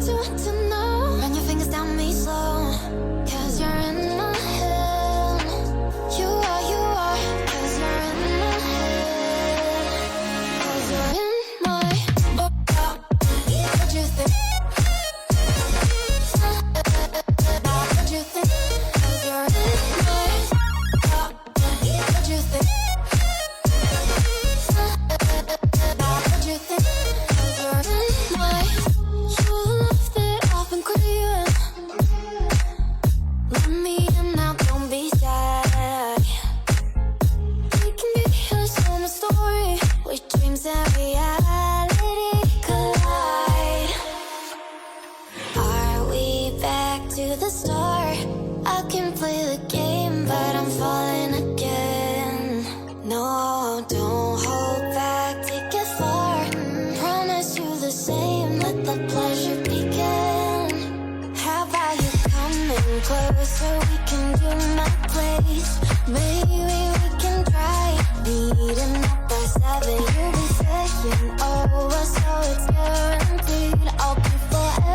do to know? Run your fingers down me slow, 'cause you're in my head. You are, 'cause you're in my head. 'Cause you're in my what you think? What you think? 'Cause you're in my what you think? What you think? 'Cause you're in my you love that I've been craving. Let me in now, don't be shy. We can be a summer story where dreams and reality collide. Are we back to the start? I can play the game, but I'm falling again. No, don't hold back, take it far. Promise you the same, let the pleasure begin. How about you coming closer? We can do my place. Maybe we can try meeting up by 7. You'll be saying over, so it's guaranteed I'll be forever